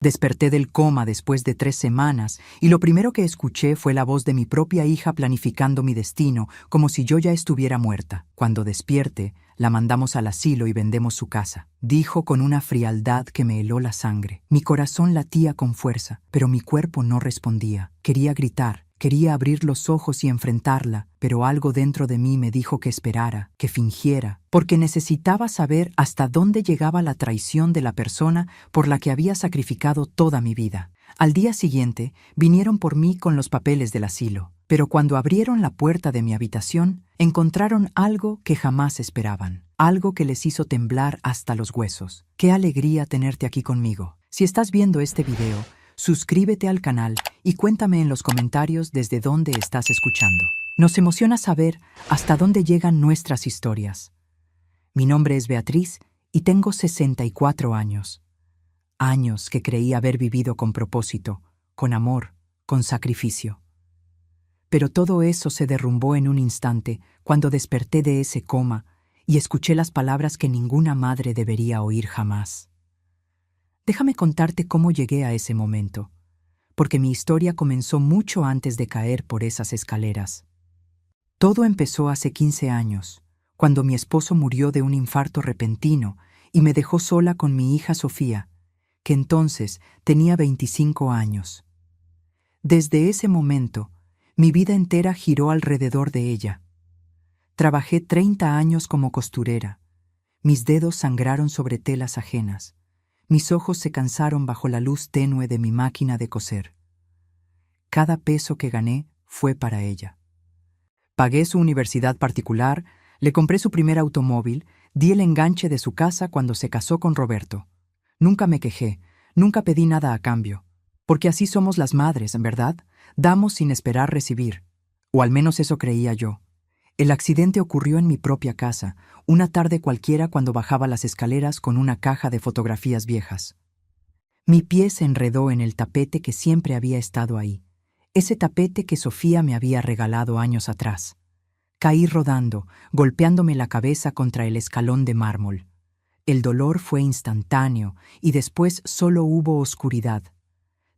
Desperté del coma después de 3 semanas y lo primero que escuché fue la voz de mi propia hija planificando mi destino, como si yo ya estuviera muerta. Cuando despierte, la mandamos al asilo y vendemos su casa, dijo con una frialdad que me heló la sangre. Mi corazón latía con fuerza, pero mi cuerpo no respondía. Quería gritar. Quería abrir los ojos y enfrentarla, pero algo dentro de mí me dijo que esperara, que fingiera, porque necesitaba saber hasta dónde llegaba la traición de la persona por la que había sacrificado toda mi vida. Al día siguiente, vinieron por mí con los papeles del asilo, pero cuando abrieron la puerta de mi habitación, encontraron algo que jamás esperaban, algo que les hizo temblar hasta los huesos. ¡Qué alegría tenerte aquí conmigo! Si estás viendo este video, suscríbete al canal y cuéntame en los comentarios desde dónde estás escuchando. Nos emociona saber hasta dónde llegan nuestras historias. Mi nombre es Beatriz y tengo 64 años. Años que creí haber vivido con propósito, con amor, con sacrificio. Pero todo eso se derrumbó en un instante cuando desperté de ese coma y escuché las palabras que ninguna madre debería oír jamás. Déjame contarte cómo llegué a ese momento, porque mi historia comenzó mucho antes de caer por esas escaleras. Todo empezó hace 15 años, cuando mi esposo murió de un infarto repentino y me dejó sola con mi hija Sofía, que entonces tenía 25 años. Desde ese momento, mi vida entera giró alrededor de ella. Trabajé 30 años como costurera. Mis dedos sangraron sobre telas ajenas. Mis ojos se cansaron bajo la luz tenue de mi máquina de coser. Cada peso que gané fue para ella. Pagué su universidad particular, le compré su primer automóvil, di el enganche de su casa cuando se casó con Roberto. Nunca me quejé, nunca pedí nada a cambio. Porque así somos las madres, ¿verdad? Damos sin esperar recibir. O al menos eso creía yo. El accidente ocurrió en mi propia casa, una tarde cualquiera cuando bajaba las escaleras con una caja de fotografías viejas. Mi pie se enredó en el tapete que siempre había estado ahí, ese tapete que Sofía me había regalado años atrás. Caí rodando, golpeándome la cabeza contra el escalón de mármol. El dolor fue instantáneo y después solo hubo oscuridad.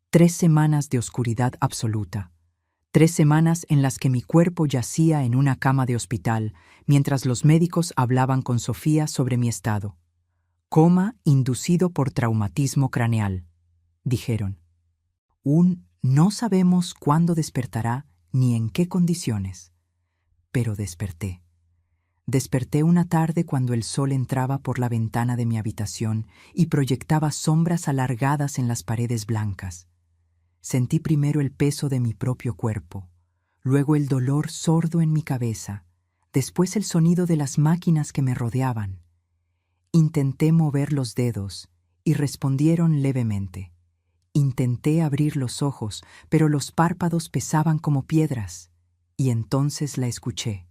3 semanas de oscuridad absoluta. 3 semanas en las que mi cuerpo yacía en una cama de hospital, mientras los médicos hablaban con Sofía sobre mi estado. Coma inducido por traumatismo craneal, dijeron. No sabemos cuándo despertará ni en qué condiciones. Pero desperté. Desperté una tarde cuando el sol entraba por la ventana de mi habitación y proyectaba sombras alargadas en las paredes blancas. Sentí primero el peso de mi propio cuerpo, luego el dolor sordo en mi cabeza, después el sonido de las máquinas que me rodeaban. Intenté mover los dedos y respondieron levemente. Intenté abrir los ojos, pero los párpados pesaban como piedras, y entonces la escuché.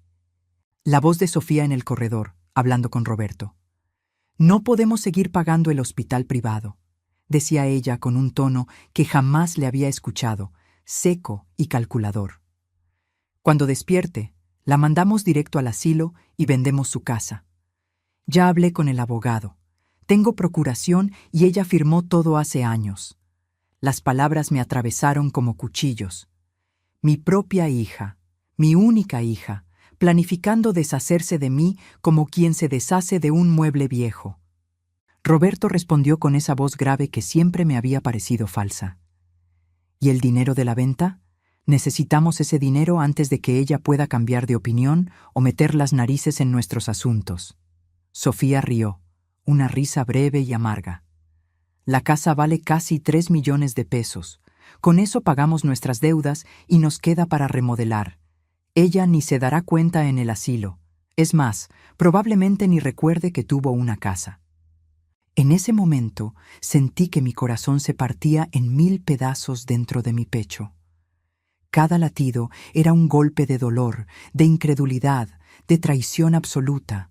La voz de Sofía en el corredor, hablando con Roberto. «No podemos seguir pagando el hospital privado», decía ella con un tono que jamás le había escuchado, seco y calculador. «Cuando despierte, la mandamos directo al asilo y vendemos su casa. Ya hablé con el abogado. Tengo procuración y ella firmó todo hace años». Las palabras me atravesaron como cuchillos. Mi propia hija, mi única hija, planificando deshacerse de mí como quien se deshace de un mueble viejo. Roberto respondió con esa voz grave que siempre me había parecido falsa. ¿Y el dinero de la venta? Necesitamos ese dinero antes de que ella pueda cambiar de opinión o meter las narices en nuestros asuntos. Sofía rió, una risa breve y amarga. La casa vale casi 3 millones de pesos. Con eso pagamos nuestras deudas y nos queda para remodelar. Ella ni se dará cuenta en el asilo. Es más, probablemente ni recuerde que tuvo una casa. En ese momento sentí que mi corazón se partía en 1000 pedazos dentro de mi pecho. Cada latido era un golpe de dolor, de incredulidad, de traición absoluta.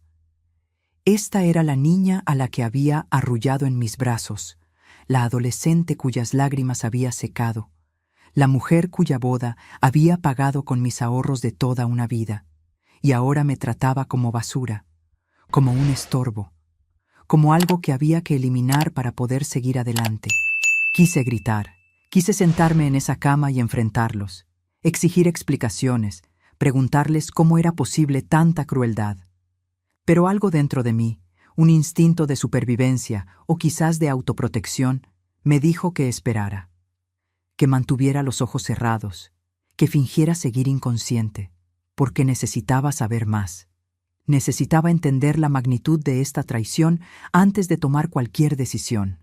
Esta era la niña a la que había arrullado en mis brazos, la adolescente cuyas lágrimas había secado, la mujer cuya boda había pagado con mis ahorros de toda una vida, y ahora me trataba como basura, como un estorbo, como algo que había que eliminar para poder seguir adelante. Quise gritar, quise sentarme en esa cama y enfrentarlos, exigir explicaciones, preguntarles cómo era posible tanta crueldad. Pero algo dentro de mí, un instinto de supervivencia o quizás de autoprotección, me dijo que esperara, que mantuviera los ojos cerrados, que fingiera seguir inconsciente, porque necesitaba saber más. Necesitaba entender la magnitud de esta traición antes de tomar cualquier decisión.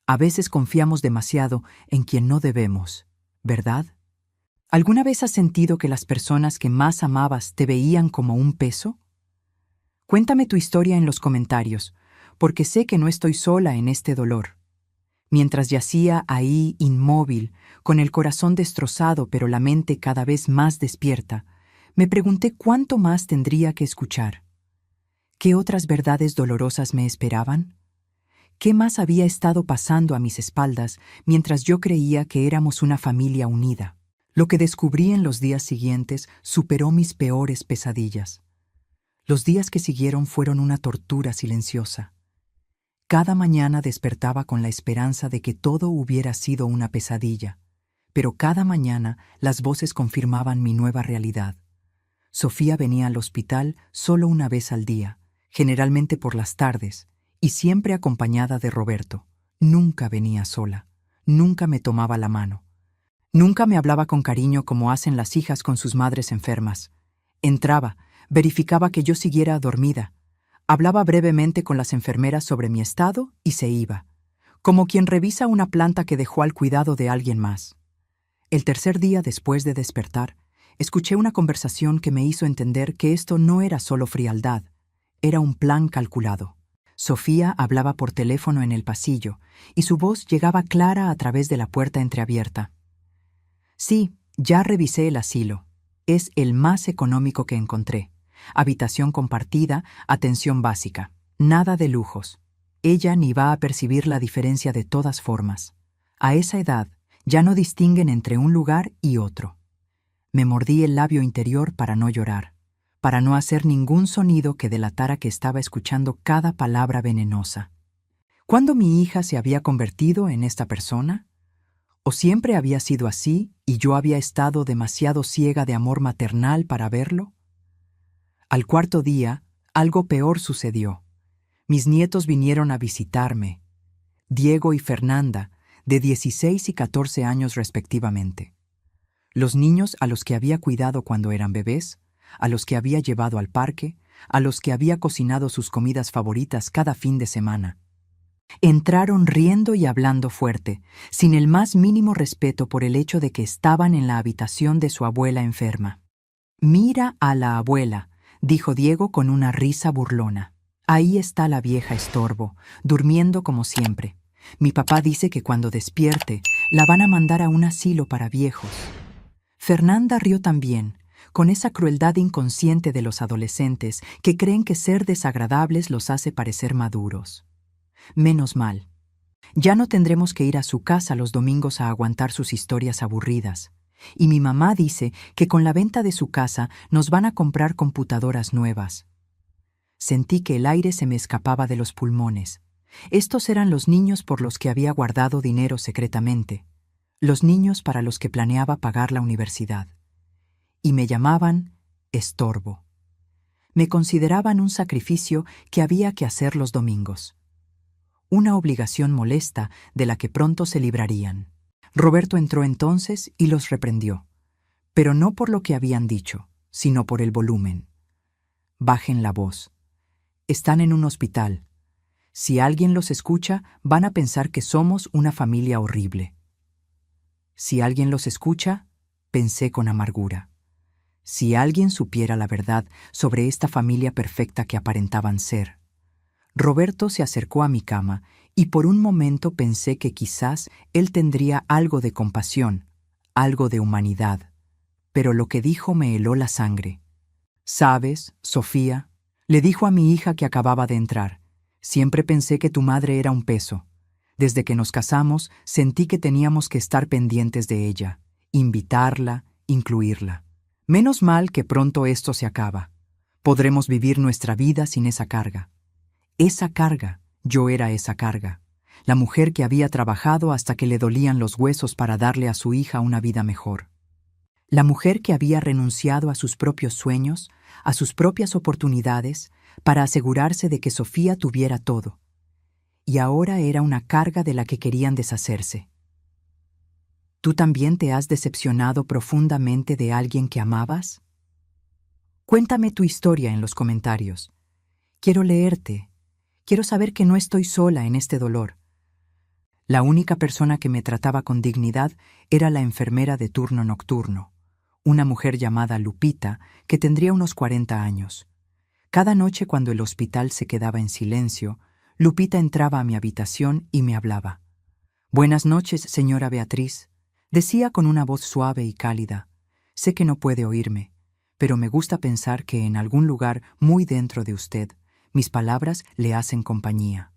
A veces confiamos demasiado en quien no debemos, ¿verdad? ¿Alguna vez has sentido que las personas que más amabas te veían como un peso? Cuéntame tu historia en los comentarios, porque sé que no estoy sola en este dolor. Mientras yacía ahí inmóvil, con el corazón destrozado pero la mente cada vez más despierta, me pregunté cuánto más tendría que escuchar. ¿Qué otras verdades dolorosas me esperaban? ¿Qué más había estado pasando a mis espaldas mientras yo creía que éramos una familia unida? Lo que descubrí en los días siguientes superó mis peores pesadillas. Los días que siguieron fueron una tortura silenciosa. Cada mañana despertaba con la esperanza de que todo hubiera sido una pesadilla, pero cada mañana las voces confirmaban mi nueva realidad. Sofía venía al hospital solo una vez al día, generalmente por las tardes, y siempre acompañada de Roberto. Nunca venía sola, nunca me tomaba la mano. Nunca me hablaba con cariño como hacen las hijas con sus madres enfermas. Entraba, verificaba que yo siguiera dormida, hablaba brevemente con las enfermeras sobre mi estado y se iba, como quien revisa una planta que dejó al cuidado de alguien más. El tercer día después de despertar, escuché una conversación que me hizo entender que esto no era solo frialdad, era un plan calculado. Sofía hablaba por teléfono en el pasillo y su voz llegaba clara a través de la puerta entreabierta. Sí, ya revisé el asilo. Es el más económico que encontré. Habitación compartida, atención básica. Nada de lujos. Ella ni va a percibir la diferencia de todas formas. A esa edad, ya no distinguen entre un lugar y otro. Me mordí el labio interior para no llorar, para no hacer ningún sonido que delatara que estaba escuchando cada palabra venenosa. ¿Cuándo mi hija se había convertido en esta persona? ¿O siempre había sido así y yo había estado demasiado ciega de amor maternal para verlo? Al cuarto día, algo peor sucedió. Mis nietos vinieron a visitarme, Diego y Fernanda, de 16 y 14 años respectivamente. Los niños a los que había cuidado cuando eran bebés, a los que había llevado al parque, a los que había cocinado sus comidas favoritas cada fin de semana. Entraron riendo y hablando fuerte, sin el más mínimo respeto por el hecho de que estaban en la habitación de su abuela enferma. «Mira a la abuela», dijo Diego con una risa burlona. «Ahí está la vieja estorbo, durmiendo como siempre. Mi papá dice que cuando despierte, la van a mandar a un asilo para viejos». Fernanda rió también, con esa crueldad inconsciente de los adolescentes que creen que ser desagradables los hace parecer maduros. Menos mal. Ya no tendremos que ir a su casa los domingos a aguantar sus historias aburridas. Y mi mamá dice que con la venta de su casa nos van a comprar computadoras nuevas. Sentí que el aire se me escapaba de los pulmones. Estos eran los niños por los que había guardado dinero secretamente. Los niños para los que planeaba pagar la universidad. Y me llamaban estorbo. Me consideraban un sacrificio que había que hacer los domingos. Una obligación molesta de la que pronto se librarían. Roberto entró entonces y los reprendió, pero no por lo que habían dicho, sino por el volumen. Bajen la voz. Están en un hospital. Si alguien los escucha, van a pensar que somos una familia horrible. Si alguien los escucha, pensé con amargura. Si alguien supiera la verdad sobre esta familia perfecta que aparentaban ser. Roberto se acercó a mi cama y por un momento pensé que quizás él tendría algo de compasión, algo de humanidad. Pero lo que dijo me heló la sangre. «¿Sabes, Sofía?», le dijo a mi hija que acababa de entrar. «Siempre pensé que tu madre era un peso. Desde que nos casamos, sentí que teníamos que estar pendientes de ella, invitarla, incluirla. Menos mal que pronto esto se acaba. Podremos vivir nuestra vida sin esa carga». Esa carga, yo era esa carga. la mujer que había trabajado hasta que le dolían los huesos para darle a su hija una vida mejor. La mujer que había renunciado a sus propios sueños, a sus propias oportunidades, para asegurarse de que Sofía tuviera todo. Y ahora era una carga de la que querían deshacerse. ¿Tú también te has decepcionado profundamente de alguien que amabas? Cuéntame tu historia en los comentarios. Quiero leerte. Quiero saber que no estoy sola en este dolor. La única persona que me trataba con dignidad era la enfermera de turno nocturno, una mujer llamada Lupita, que tendría unos 40 años. Cada noche cuando el hospital se quedaba en silencio, Lupita entraba a mi habitación y me hablaba. «Buenas noches, señora Beatriz», decía con una voz suave y cálida. «Sé que no puede oírme, pero me gusta pensar que en algún lugar muy dentro de usted, mis palabras le hacen compañía».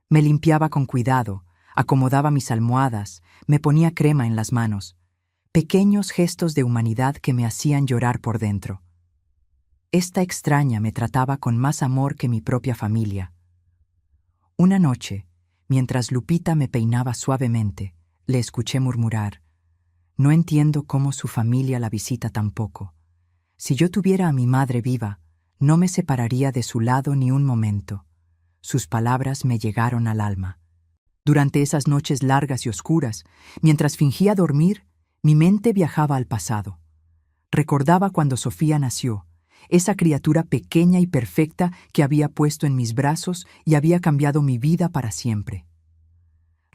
Me limpiaba con cuidado, acomodaba mis almohadas, me ponía crema en las manos. Pequeños gestos de humanidad que me hacían llorar por dentro. Esta extraña me trataba con más amor que mi propia familia. Una noche, mientras Lupita me peinaba suavemente, le escuché murmurar: «No entiendo cómo su familia la visita tan poco. Si yo tuviera a mi madre viva, no me separaría de su lado ni un momento». Sus palabras me llegaron al alma. Durante esas noches largas y oscuras, mientras fingía dormir, mi mente viajaba al pasado. Recordaba cuando Sofía nació, esa criatura pequeña y perfecta que había puesto en mis brazos y había cambiado mi vida para siempre.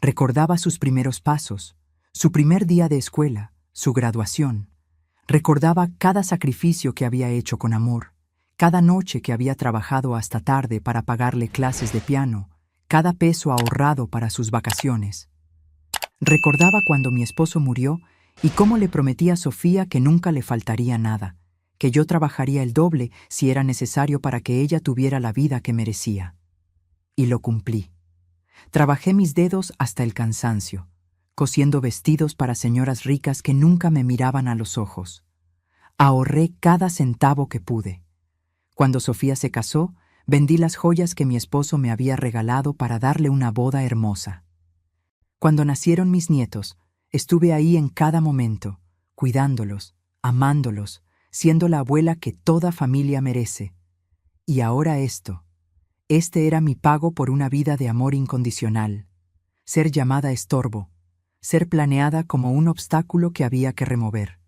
Recordaba sus primeros pasos, su primer día de escuela, su graduación. Recordaba cada sacrificio que había hecho con amor, cada noche que había trabajado hasta tarde para pagarle clases de piano, cada peso ahorrado para sus vacaciones. Recordaba cuando mi esposo murió y cómo le prometí a Sofía que nunca le faltaría nada, que yo trabajaría el doble si era necesario para que ella tuviera la vida que merecía. Y lo cumplí. Trabajé mis dedos hasta el cansancio, cosiendo vestidos para señoras ricas que nunca me miraban a los ojos. Ahorré cada centavo que pude. Cuando Sofía se casó, vendí las joyas que mi esposo me había regalado para darle una boda hermosa. Cuando nacieron mis nietos, estuve ahí en cada momento, cuidándolos, amándolos, siendo la abuela que toda familia merece. Y ahora esto. Este era mi pago por una vida de amor incondicional. Ser llamada estorbo, ser planeada como un obstáculo que había que remover.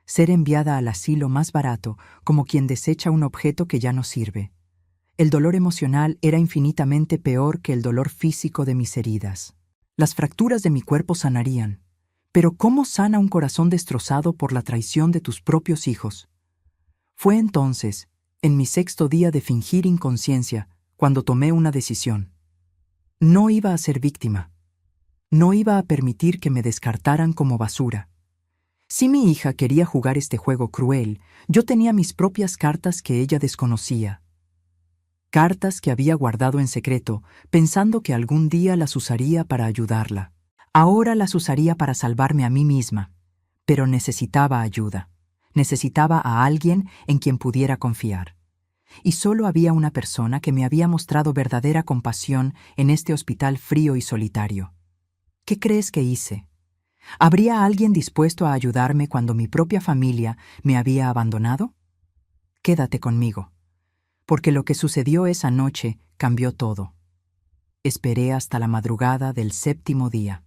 Ser enviada al asilo más barato como quien desecha un objeto que ya no sirve. El dolor emocional era infinitamente peor que el dolor físico de mis heridas. Las fracturas de mi cuerpo sanarían, pero ¿cómo sana un corazón destrozado por la traición de tus propios hijos? Fue entonces, en mi 6º día de fingir inconsciencia, cuando tomé una decisión. No iba a ser víctima. No iba a permitir que me descartaran como basura. Si mi hija quería jugar este juego cruel, yo tenía mis propias cartas que ella desconocía. Cartas que había guardado en secreto, pensando que algún día las usaría para ayudarla. Ahora las usaría para salvarme a mí misma. Pero necesitaba ayuda. Necesitaba a alguien en quien pudiera confiar. Y solo había una persona que me había mostrado verdadera compasión en este hospital frío y solitario. ¿Qué crees que hice? ¿Habría alguien dispuesto a ayudarme cuando mi propia familia me había abandonado? Quédate conmigo, porque lo que sucedió esa noche cambió todo. Esperé hasta la madrugada del 7º día.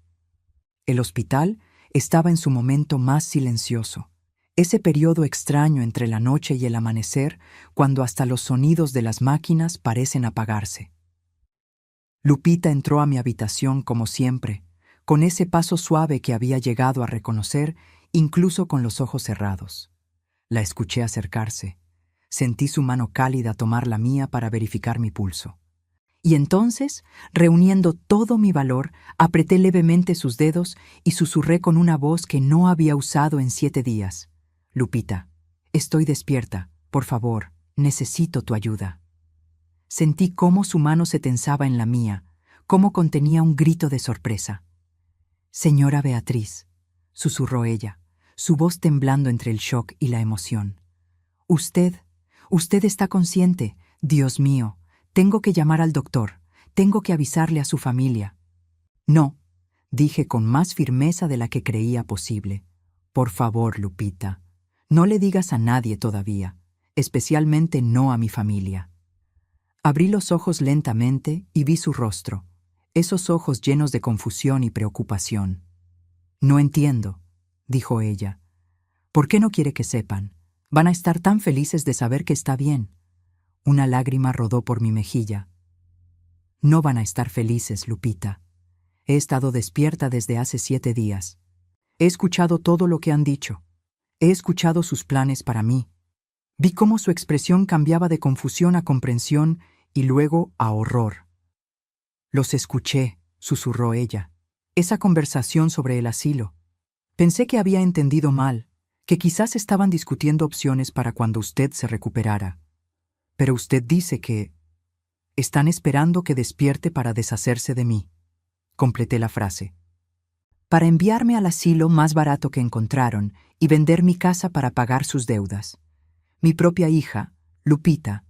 El hospital estaba en su momento más silencioso, ese periodo extraño entre la noche y el amanecer, cuando hasta los sonidos de las máquinas parecen apagarse. Lupita entró a mi habitación como siempre, con ese paso suave que había llegado a reconocer, incluso con los ojos cerrados. La escuché acercarse. Sentí su mano cálida tomar la mía para verificar mi pulso. Y entonces, reuniendo todo mi valor, apreté levemente sus dedos y susurré con una voz que no había usado en 7 días. «Lupita, estoy despierta. Por favor, necesito tu ayuda». Sentí cómo su mano se tensaba en la mía, cómo contenía un grito de sorpresa. «Señora Beatriz», susurró ella, su voz temblando entre el shock y la emoción. Usted está consciente. Dios mío, tengo que llamar al doctor, tengo que avisarle a su familia». No, dije con más firmeza de la que creía posible. Por favor, Lupita, no le digas a nadie todavía, especialmente no a mi familia. Abrí los ojos lentamente y vi su rostro, esos ojos llenos de confusión y preocupación. No entiendo, dijo ella. ¿Por qué no quiere que sepan? Van a estar tan felices de saber que está bien. Una lágrima rodó por mi mejilla. No van a estar felices, Lupita. He estado despierta desde hace 7 días. He escuchado todo lo que han dicho. He escuchado sus planes para mí. Vi cómo su expresión cambiaba de confusión a comprensión y luego a horror. Los escuché, susurró ella. Esa conversación sobre el asilo. Pensé que había entendido mal, que quizás estaban discutiendo opciones para cuando usted se recuperara. Pero usted dice que están esperando que despierte para deshacerse de mí. Completé la frase. Para enviarme al asilo más barato que encontraron y vender mi casa para pagar sus deudas. Mi propia hija, Lupita,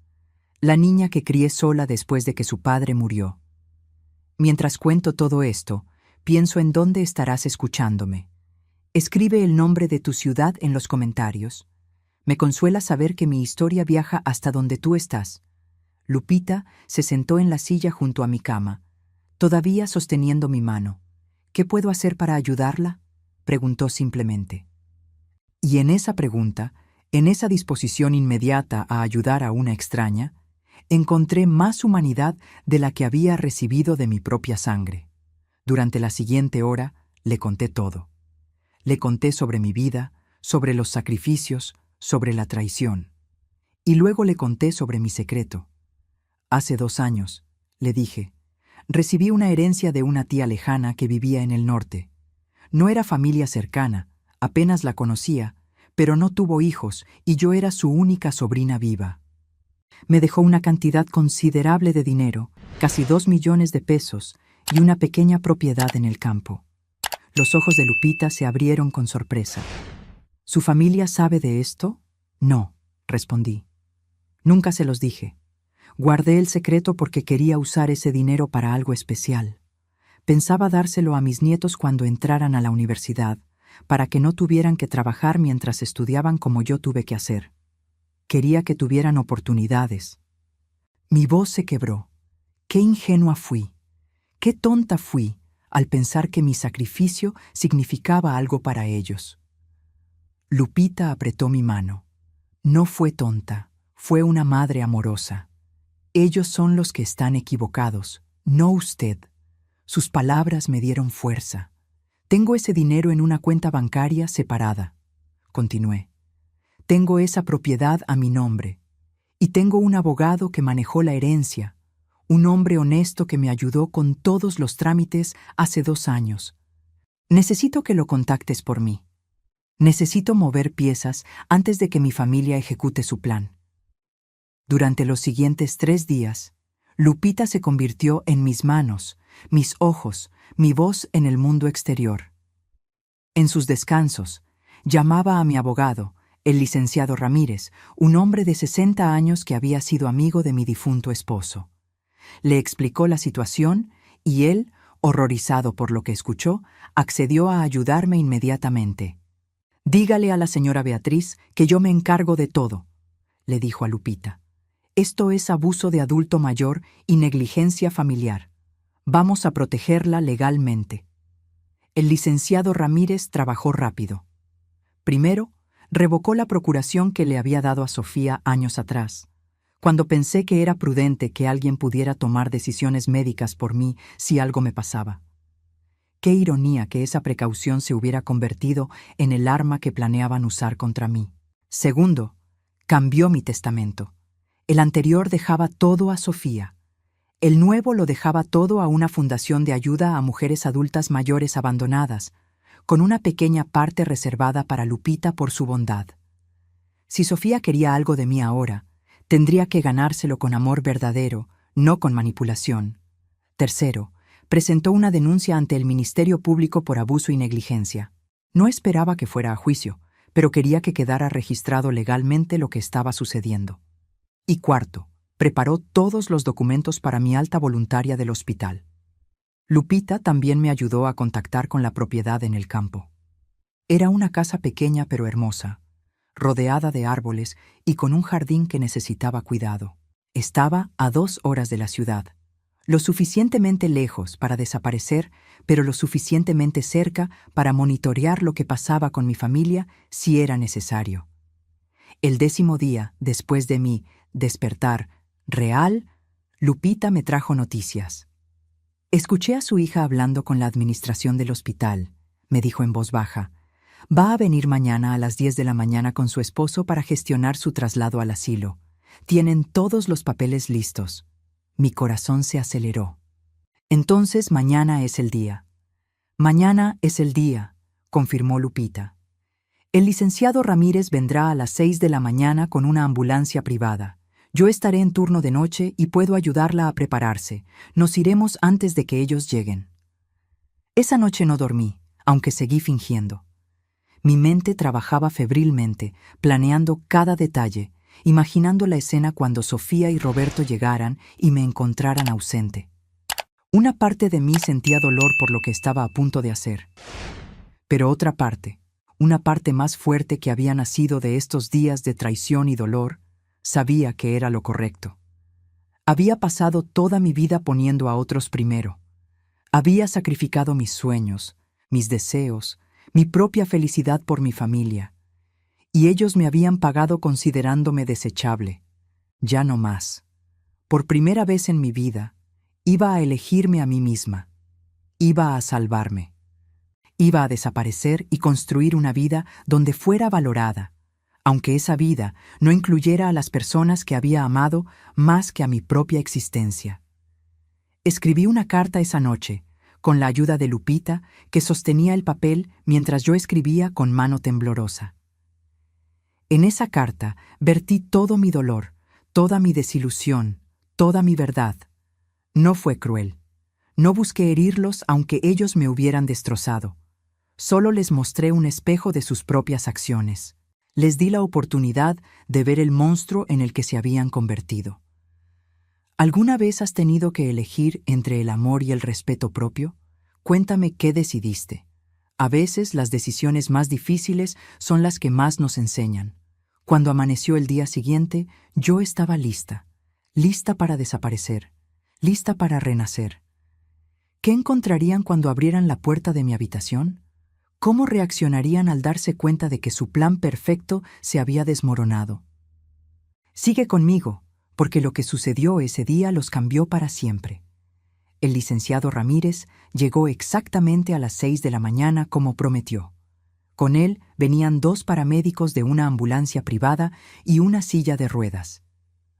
la niña que crié sola después de que su padre murió. Mientras cuento todo esto, pienso en dónde estarás escuchándome. Escribe el nombre de tu ciudad en los comentarios. Me consuela saber que mi historia viaja hasta donde tú estás. Lupita se sentó en la silla junto a mi cama, todavía sosteniendo mi mano. ¿Qué puedo hacer para ayudarla?, preguntó simplemente. Y en esa pregunta, en esa disposición inmediata a ayudar a una extraña, encontré más humanidad de la que había recibido de mi propia sangre. Durante la siguiente hora, le conté todo. Le conté sobre mi vida, sobre los sacrificios, sobre la traición. Y luego le conté sobre mi secreto. Hace 2 años, le dije, recibí una herencia de una tía lejana que vivía en el norte. No era familia cercana, apenas la conocía, pero no tuvo hijos y yo era su única sobrina viva. Me dejó una cantidad considerable de dinero, casi 2 millones de pesos, y una pequeña propiedad en el campo. Los ojos de Lupita se abrieron con sorpresa. ¿Su familia sabe de esto? No, respondí. Nunca se los dije. Guardé el secreto porque quería usar ese dinero para algo especial. Pensaba dárselo a mis nietos cuando entraran a la universidad, para que no tuvieran que trabajar mientras estudiaban como yo tuve que hacer. Quería que tuvieran oportunidades. Mi voz se quebró. Qué ingenua fui. Qué tonta fui al pensar que mi sacrificio significaba algo para ellos. Lupita apretó mi mano. No fue tonta, fue una madre amorosa. Ellos son los que están equivocados, no usted. Sus palabras me dieron fuerza. Tengo ese dinero en una cuenta bancaria separada, continué. Tengo esa propiedad a mi nombre. Y tengo un abogado que manejó la herencia, un hombre honesto que me ayudó con todos los trámites hace 2 años. Necesito que lo contactes por mí. Necesito mover piezas antes de que mi familia ejecute su plan. Durante los siguientes 3 días, Lupita se convirtió en mis manos, mis ojos, mi voz en el mundo exterior. En sus descansos, llamaba a mi abogado, el licenciado Ramírez, un hombre de 60 años que había sido amigo de mi difunto esposo. Le explicó la situación y él, horrorizado por lo que escuchó, accedió a ayudarme inmediatamente. «Dígale a la señora Beatriz que yo me encargo de todo», le dijo a Lupita. «Esto es abuso de adulto mayor y negligencia familiar. Vamos a protegerla legalmente». El licenciado Ramírez trabajó rápido. Primero, revocó la procuración que le había dado a Sofía años atrás, cuando pensé que era prudente que alguien pudiera tomar decisiones médicas por mí si algo me pasaba. Qué ironía que esa precaución se hubiera convertido en el arma que planeaban usar contra mí. Segundo, cambió mi testamento. El anterior dejaba todo a Sofía. El nuevo lo dejaba todo a una fundación de ayuda a mujeres adultas mayores abandonadas, con una pequeña parte reservada para Lupita por su bondad. Si Sofía quería algo de mí ahora, tendría que ganárselo con amor verdadero, no con manipulación. Tercero, presentó una denuncia ante el Ministerio Público por abuso y negligencia. No esperaba que fuera a juicio, pero quería que quedara registrado legalmente lo que estaba sucediendo. Y cuarto, preparó todos los documentos para mi alta voluntaria del hospital. Lupita también me ayudó a contactar con la propiedad en el campo. Era una casa pequeña pero hermosa, rodeada de árboles y con un jardín que necesitaba cuidado. Estaba a 2 horas de la ciudad, lo suficientemente lejos para desaparecer, pero lo suficientemente cerca para monitorear lo que pasaba con mi familia si era necesario. El 10.º día, después de mi despertar real, Lupita me trajo noticias. Escuché a su hija hablando con la administración del hospital. Me dijo en voz baja: va a venir mañana a las 10 de la mañana con su esposo para gestionar su traslado al asilo. Tienen todos los papeles listos. Mi corazón se aceleró. Entonces mañana es el día. Mañana es el día, confirmó Lupita. El licenciado Ramírez vendrá a las 6 de la mañana con una ambulancia privada. Yo estaré en turno de noche y puedo ayudarla a prepararse. Nos iremos antes de que ellos lleguen. Esa noche no dormí, aunque seguí fingiendo. Mi mente trabajaba febrilmente, planeando cada detalle, imaginando la escena cuando Sofía y Roberto llegaran y me encontraran ausente. Una parte de mí sentía dolor por lo que estaba a punto de hacer. Pero otra parte, una parte más fuerte que había nacido de estos días de traición y dolor, sabía que era lo correcto. Había pasado toda mi vida poniendo a otros primero. Había sacrificado mis sueños, mis deseos, mi propia felicidad por mi familia. Y ellos me habían pagado considerándome desechable. Ya no más. Por primera vez en mi vida, iba a elegirme a mí misma. Iba a salvarme. Iba a desaparecer y construir una vida donde fuera valorada, aunque esa vida no incluyera a las personas que había amado más que a mi propia existencia. Escribí una carta esa noche, con la ayuda de Lupita, que sostenía el papel mientras yo escribía con mano temblorosa. En esa carta vertí todo mi dolor, toda mi desilusión, toda mi verdad. No fue cruel. No busqué herirlos aunque ellos me hubieran destrozado. Solo les mostré un espejo de sus propias acciones. Les di la oportunidad de ver el monstruo en el que se habían convertido. ¿Alguna vez has tenido que elegir entre el amor y el respeto propio? Cuéntame qué decidiste. A veces las decisiones más difíciles son las que más nos enseñan. Cuando amaneció el día siguiente, yo estaba lista para desaparecer, lista para renacer. ¿Qué encontrarían cuando abrieran la puerta de mi habitación? ¿Cómo reaccionarían al darse cuenta de que su plan perfecto se había desmoronado? Sigue conmigo, porque lo que sucedió ese día los cambió para siempre. El licenciado Ramírez llegó exactamente a las 6 de la mañana como prometió. Con él venían 2 paramédicos de una ambulancia privada y una silla de ruedas.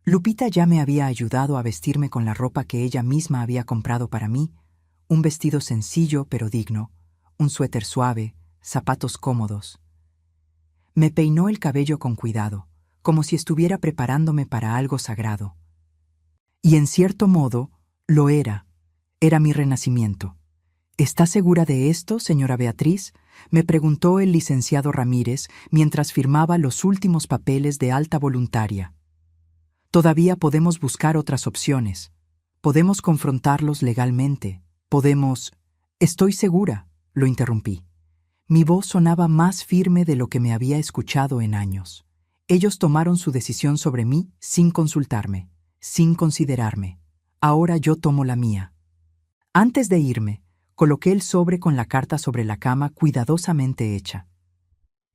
Lupita ya me había ayudado a vestirme con la ropa que ella misma había comprado para mí, un vestido sencillo pero digno, un suéter suave, zapatos cómodos. Me peinó el cabello con cuidado, como si estuviera preparándome para algo sagrado. Y en cierto modo, lo era. Era mi renacimiento. ¿Está segura de esto, señora Beatriz?, me preguntó el licenciado Ramírez mientras firmaba los últimos papeles de alta voluntaria. Todavía podemos buscar otras opciones. Podemos confrontarlos legalmente. Podemos... Estoy segura, lo interrumpí. Mi voz sonaba más firme de lo que me había escuchado en años. Ellos tomaron su decisión sobre mí sin consultarme, sin considerarme. Ahora yo tomo la mía. Antes de irme, coloqué el sobre con la carta sobre la cama cuidadosamente hecha.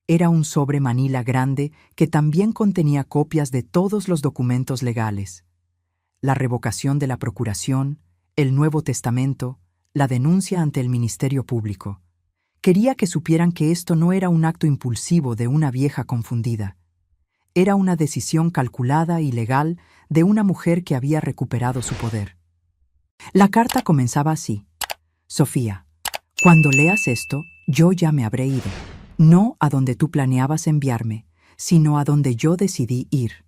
Era un sobre manila grande que también contenía copias de todos los documentos legales. La revocación de la procuración, el Nuevo Testamento, la denuncia ante el Ministerio Público. Quería que supieran que esto no era un acto impulsivo de una vieja confundida. Era una decisión calculada y legal de una mujer que había recuperado su poder. La carta comenzaba así: Sofía, cuando leas esto, yo ya me habré ido. No a donde tú planeabas enviarme, sino a donde yo decidí ir.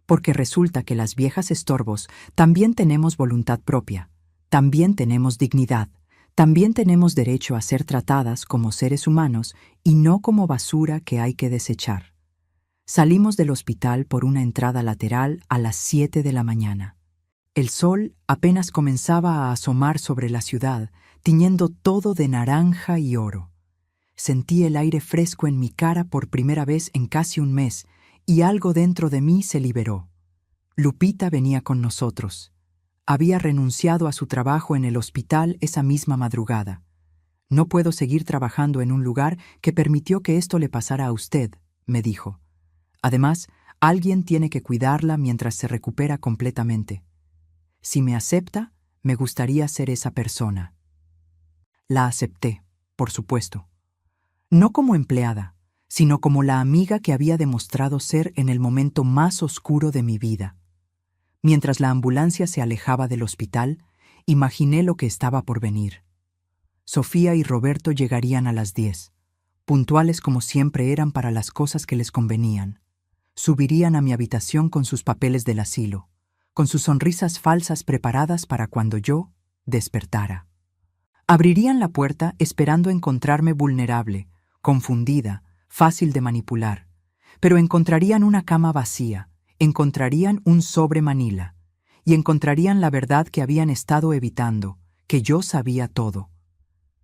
Porque resulta que las viejas estorbos también tenemos voluntad propia, también tenemos dignidad, también tenemos derecho a ser tratadas como seres humanos y no como basura que hay que desechar. Salimos del hospital por una entrada lateral a las 7 de la mañana. El sol apenas comenzaba a asomar sobre la ciudad, tiñendo todo de naranja y oro. Sentí el aire fresco en mi cara por primera vez en casi un mes, y algo dentro de mí se liberó. Lupita venía con nosotros. Había renunciado a su trabajo en el hospital esa misma madrugada. «No puedo seguir trabajando en un lugar que permitió que esto le pasara a usted», me dijo. «Además, alguien tiene que cuidarla mientras se recupera completamente. Si me acepta, me gustaría ser esa persona». La acepté, por supuesto. No como empleada, sino como la amiga que había demostrado ser en el momento más oscuro de mi vida. Mientras la ambulancia se alejaba del hospital, imaginé lo que estaba por venir. Sofía y Roberto llegarían a las 10, puntuales como siempre eran para las cosas que les convenían. Subirían a mi habitación con sus papeles del asilo, con sus sonrisas falsas preparadas para cuando yo despertara. Abrirían la puerta esperando encontrarme vulnerable, confundida, fácil de manipular, pero encontrarían una cama vacía, encontrarían un sobre Manila, y encontrarían la verdad que habían estado evitando, que yo sabía todo.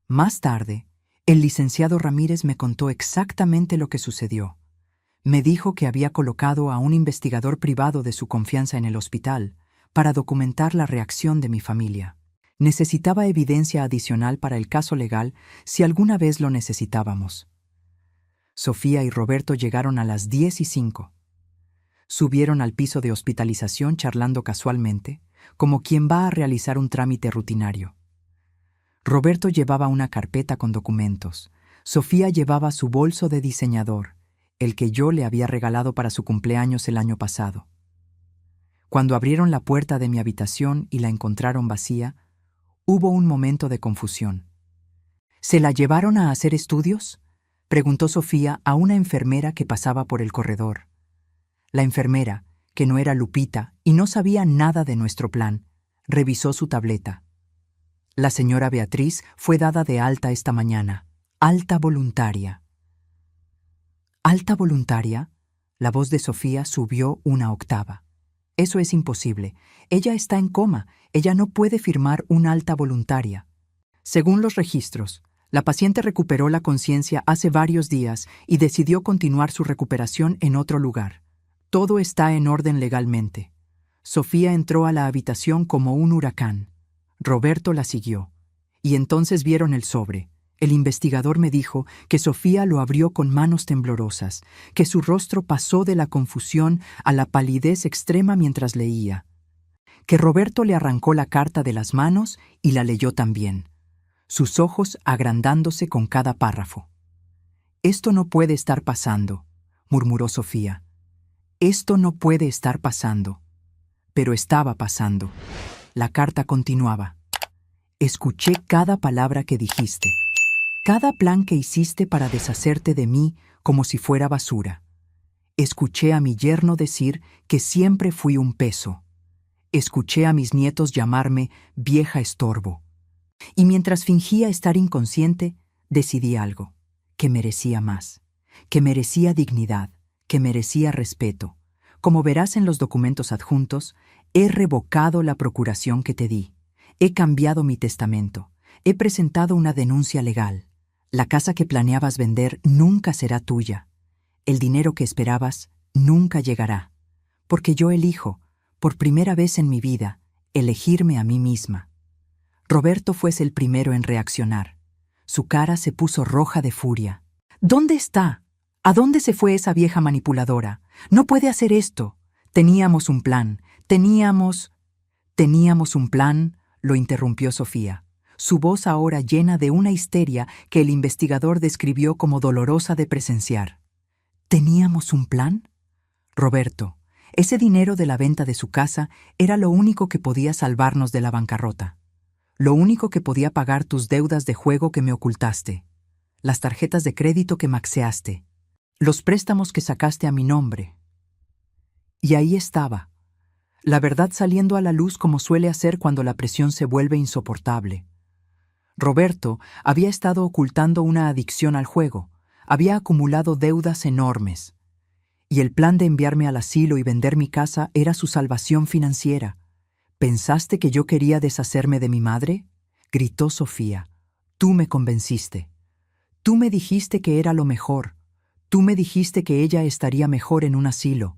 Más tarde, el licenciado Ramírez me contó exactamente lo que sucedió. Me dijo que había colocado a un investigador privado de su confianza en el hospital para documentar la reacción de mi familia. Necesitaba evidencia adicional para el caso legal si alguna vez lo necesitábamos. Sofía y Roberto llegaron a las 10:05. Subieron al piso de hospitalización charlando casualmente, como quien va a realizar un trámite rutinario. Roberto llevaba una carpeta con documentos. Sofía llevaba su bolso de diseñador, el que yo le había regalado para su cumpleaños el año pasado. Cuando abrieron la puerta de mi habitación y la encontraron vacía, hubo un momento de confusión. «¿Se la llevaron a hacer estudios?», preguntó Sofía a una enfermera que pasaba por el corredor. La enfermera, que no era Lupita y no sabía nada de nuestro plan, revisó su tableta. «La señora Beatriz fue dada de alta esta mañana. Alta voluntaria». «¿Alta voluntaria?», la voz de Sofía subió una octava. «Eso es imposible. Ella está en coma. Ella no puede firmar una alta voluntaria». Según los registros, la paciente recuperó la conciencia hace varios días y decidió continuar su recuperación en otro lugar. Todo está en orden legalmente. Sofía entró a la habitación como un huracán. Roberto la siguió. Y entonces vieron el sobre. El investigador me dijo que Sofía lo abrió con manos temblorosas, que su rostro pasó de la confusión a la palidez extrema mientras leía, que Roberto le arrancó la carta de las manos y la leyó también, sus ojos agrandándose con cada párrafo. «Esto no puede estar pasando», murmuró Sofía. «Esto no puede estar pasando». Pero estaba pasando. La carta continuaba. «Escuché cada palabra que dijiste, cada plan que hiciste para deshacerte de mí como si fuera basura. Escuché a mi yerno decir que siempre fui un peso. Escuché a mis nietos llamarme vieja estorbo. Y mientras fingía estar inconsciente, decidí algo, que merecía más, que merecía dignidad, que merecía respeto. Como verás en los documentos adjuntos, he revocado la procuración que te di. He cambiado mi testamento. He presentado una denuncia legal. La casa que planeabas vender nunca será tuya. El dinero que esperabas nunca llegará. Porque yo elijo, por primera vez en mi vida, elegirme a mí misma». Roberto fue el primero en reaccionar. Su cara se puso roja de furia. «¿Dónde está? ¿A dónde se fue esa vieja manipuladora? No puede hacer esto. Teníamos un plan. Teníamos un plan», lo interrumpió Sofía, su voz ahora llena de una histeria que el investigador describió como dolorosa de presenciar. «¿Teníamos un plan?» «Roberto, ese dinero de la venta de su casa era lo único que podía salvarnos de la bancarrota. Lo único que podía pagar tus deudas de juego que me ocultaste, las tarjetas de crédito que maxeaste, los préstamos que sacaste a mi nombre». Y ahí estaba, la verdad saliendo a la luz como suele hacer cuando la presión se vuelve insoportable. Roberto había estado ocultando una adicción al juego, había acumulado deudas enormes. Y el plan de enviarme al asilo y vender mi casa era su salvación financiera. ¿Pensaste que yo quería deshacerme de mi madre? Gritó Sofía. Tú me convenciste. Tú me dijiste que era lo mejor. Tú me dijiste que ella estaría mejor en un asilo.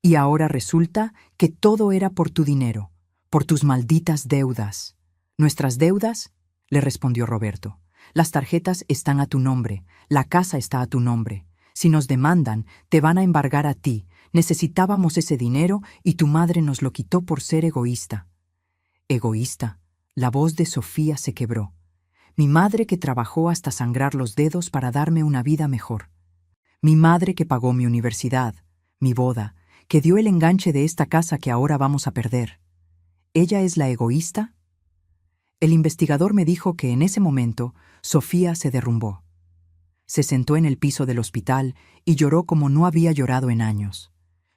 Y ahora resulta que todo era por tu dinero, por tus malditas deudas. ¿Nuestras deudas? Le respondió Roberto. Las tarjetas están a tu nombre, la casa está a tu nombre. Si nos demandan, te van a embargar a ti. Necesitábamos ese dinero y tu madre nos lo quitó por ser egoísta. ¿Egoísta? La voz de Sofía se quebró. Mi madre que trabajó hasta sangrar los dedos para darme una vida mejor. Mi madre que pagó mi universidad, mi boda, que dio el enganche de esta casa que ahora vamos a perder. ¿Ella es la egoísta? El investigador me dijo que en ese momento Sofía se derrumbó. Se sentó en el piso del hospital y lloró como no había llorado en años.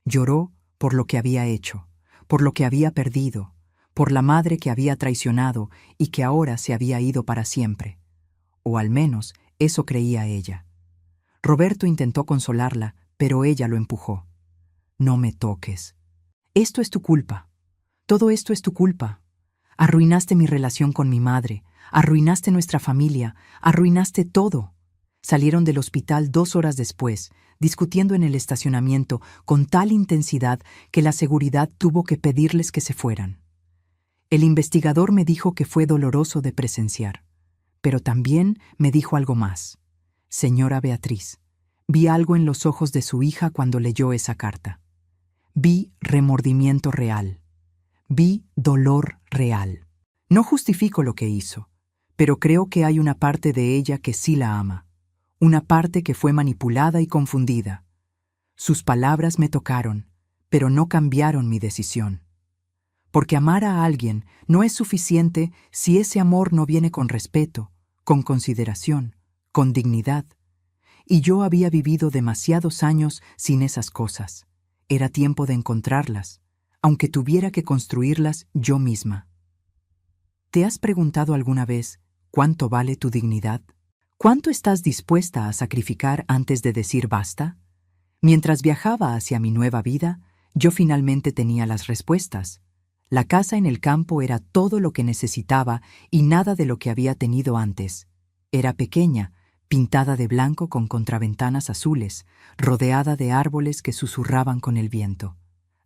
Lloró por lo que había hecho, por lo que había perdido, por la madre que había traicionado y que ahora se había ido para siempre. O al menos eso creía ella. Roberto intentó consolarla, pero ella lo empujó. No me toques. Esto es tu culpa. Todo esto es tu culpa. Arruinaste mi relación con mi madre, arruinaste nuestra familia, arruinaste todo. Salieron del hospital 2 horas después, discutiendo en el estacionamiento con tal intensidad que la seguridad tuvo que pedirles que se fueran. El investigador me dijo que fue doloroso de presenciar, pero también me dijo algo más. Señora Beatriz, vi algo en los ojos de su hija cuando leyó esa carta. Vi remordimiento real. Vi dolor real. No justifico lo que hizo, pero creo que hay una parte de ella que sí la ama. Una parte que fue manipulada y confundida. Sus palabras me tocaron, pero no cambiaron mi decisión. Porque amar a alguien no es suficiente si ese amor no viene con respeto, con consideración, con dignidad. Y yo había vivido demasiados años sin esas cosas. Era tiempo de encontrarlas, aunque tuviera que construirlas yo misma. ¿Te has preguntado alguna vez cuánto vale tu dignidad? ¿Cuánto estás dispuesta a sacrificar antes de decir basta? Mientras viajaba hacia mi nueva vida, yo finalmente tenía las respuestas. La casa en el campo era todo lo que necesitaba y nada de lo que había tenido antes. Era pequeña, pintada de blanco con contraventanas azules, rodeada de árboles que susurraban con el viento.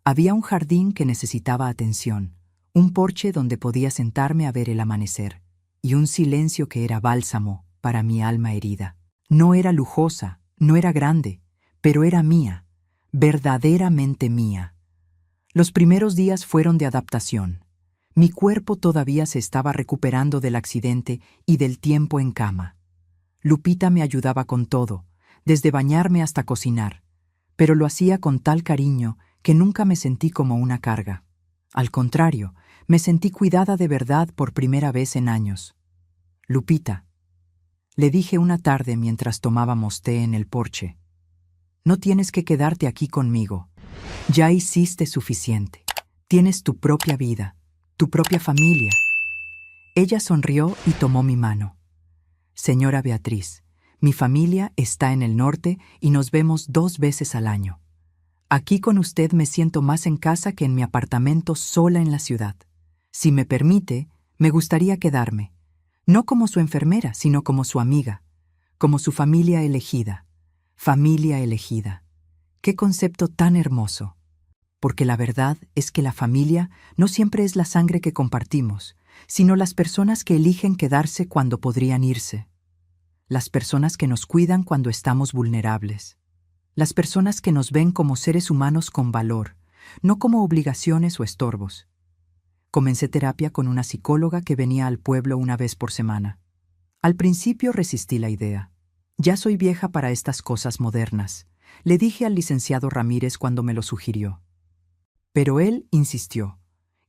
Había un jardín que necesitaba atención, un porche donde podía sentarme a ver el amanecer, y un silencio que era bálsamo para mi alma herida. No era lujosa, no era grande, pero era mía, verdaderamente mía. Los primeros días fueron de adaptación. Mi cuerpo todavía se estaba recuperando del accidente y del tiempo en cama. Lupita me ayudaba con todo, desde bañarme hasta cocinar, pero lo hacía con tal cariño que nunca me sentí como una carga. Al contrario, me sentí cuidada de verdad por primera vez en años. Lupita, le dije una tarde mientras tomábamos té en el porche, no tienes que quedarte aquí conmigo. Ya hiciste suficiente. Tienes tu propia vida, tu propia familia. Ella sonrió y tomó mi mano. Señora Beatriz, mi familia está en el norte y nos vemos 2 veces al año. Aquí con usted me siento más en casa que en mi apartamento sola en la ciudad. Si me permite, me gustaría quedarme, no como su enfermera, sino como su amiga, como su familia elegida. Familia elegida. ¡Qué concepto tan hermoso! Porque la verdad es que la familia no siempre es la sangre que compartimos, sino las personas que eligen quedarse cuando podrían irse. Las personas que nos cuidan cuando estamos vulnerables. Las personas que nos ven como seres humanos con valor, no como obligaciones o estorbos. Comencé terapia con una psicóloga que venía al pueblo una vez por semana. Al principio resistí la idea. Ya soy vieja para estas cosas modernas, le dije al licenciado Ramírez cuando me lo sugirió. Pero él insistió,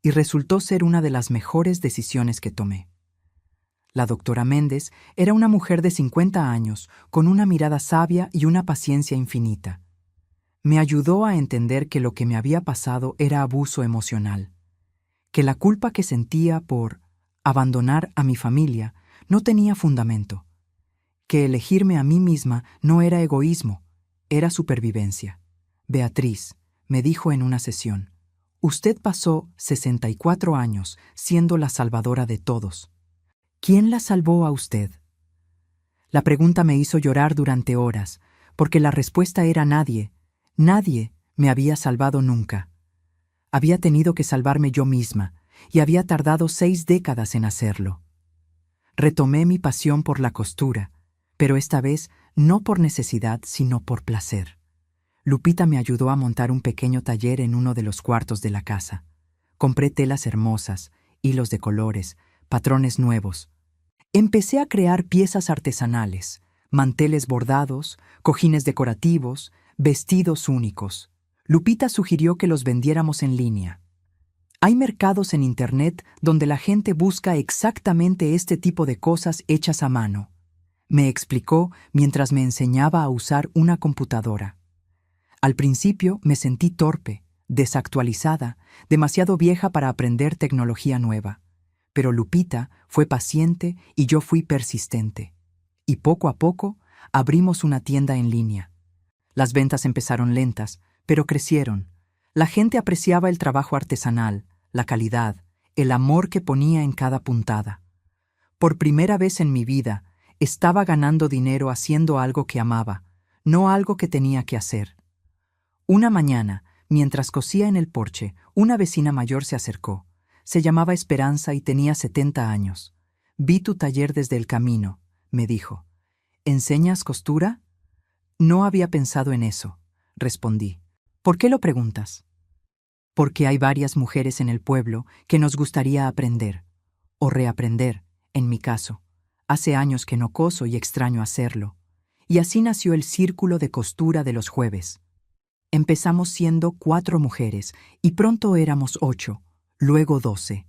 y resultó ser una de las mejores decisiones que tomé. La doctora Méndez era una mujer de 50 años, con una mirada sabia y una paciencia infinita. Me ayudó a entender que lo que me había pasado era abuso emocional, que la culpa que sentía por abandonar a mi familia no tenía fundamento, que elegirme a mí misma no era egoísmo, era supervivencia. Beatriz, me dijo en una sesión, Usted pasó 64 años siendo la salvadora de todos. ¿Quién la salvó a usted? La pregunta me hizo llorar durante horas, porque la respuesta era nadie. Nadie me había salvado nunca. Había tenido que salvarme yo misma, y había tardado 6 décadas en hacerlo. Retomé mi pasión por la costura, pero esta vez no por necesidad, sino por placer. Lupita me ayudó a montar un pequeño taller en uno de los cuartos de la casa. Compré telas hermosas, hilos de colores, patrones nuevos. Empecé a crear piezas artesanales, manteles bordados, cojines decorativos, vestidos únicos. Lupita sugirió que los vendiéramos en línea. Hay mercados en Internet donde la gente busca exactamente este tipo de cosas hechas a mano. Me explicó mientras me enseñaba a usar una computadora. Al principio me sentí torpe, desactualizada, demasiado vieja para aprender tecnología nueva. Pero Lupita fue paciente y yo fui persistente. Y poco a poco abrimos una tienda en línea. Las ventas empezaron lentas, pero crecieron. La gente apreciaba el trabajo artesanal, la calidad, el amor que ponía en cada puntada. Por primera vez en mi vida, estaba ganando dinero haciendo algo que amaba, no algo que tenía que hacer. Una mañana, mientras cosía en el porche, una vecina mayor se acercó. Se llamaba Esperanza y tenía 70 años. «Vi tu taller desde el camino», me dijo. «¿Enseñas costura?» «No había pensado en eso», respondí. «¿Por qué lo preguntas?» «Porque hay varias mujeres en el pueblo que nos gustaría aprender, o reaprender, en mi caso. Hace años que no coso y extraño hacerlo». Y así nació el Círculo de Costura de los jueves. Empezamos siendo 4 mujeres y pronto éramos 8, luego 12,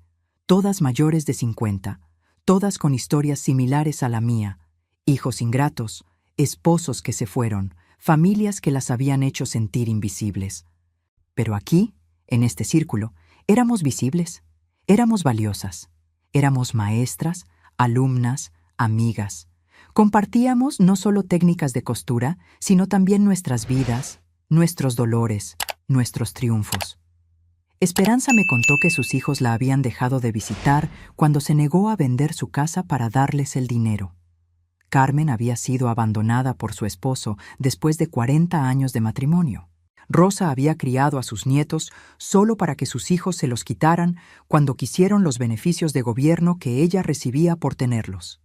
todas mayores de 50, todas con historias similares a la mía, hijos ingratos, esposos que se fueron, familias que las habían hecho sentir invisibles. Pero aquí, en este círculo, éramos visibles, éramos valiosas, éramos maestras, alumnas, amigas. Compartíamos no solo técnicas de costura, sino también nuestras vidas, nuestros dolores, nuestros triunfos. Esperanza me contó que sus hijos la habían dejado de visitar cuando se negó a vender su casa para darles el dinero. Carmen había sido abandonada por su esposo después de 40 años de matrimonio. Rosa había criado a sus nietos solo para que sus hijos se los quitaran cuando quisieron los beneficios de gobierno que ella recibía por tenerlos.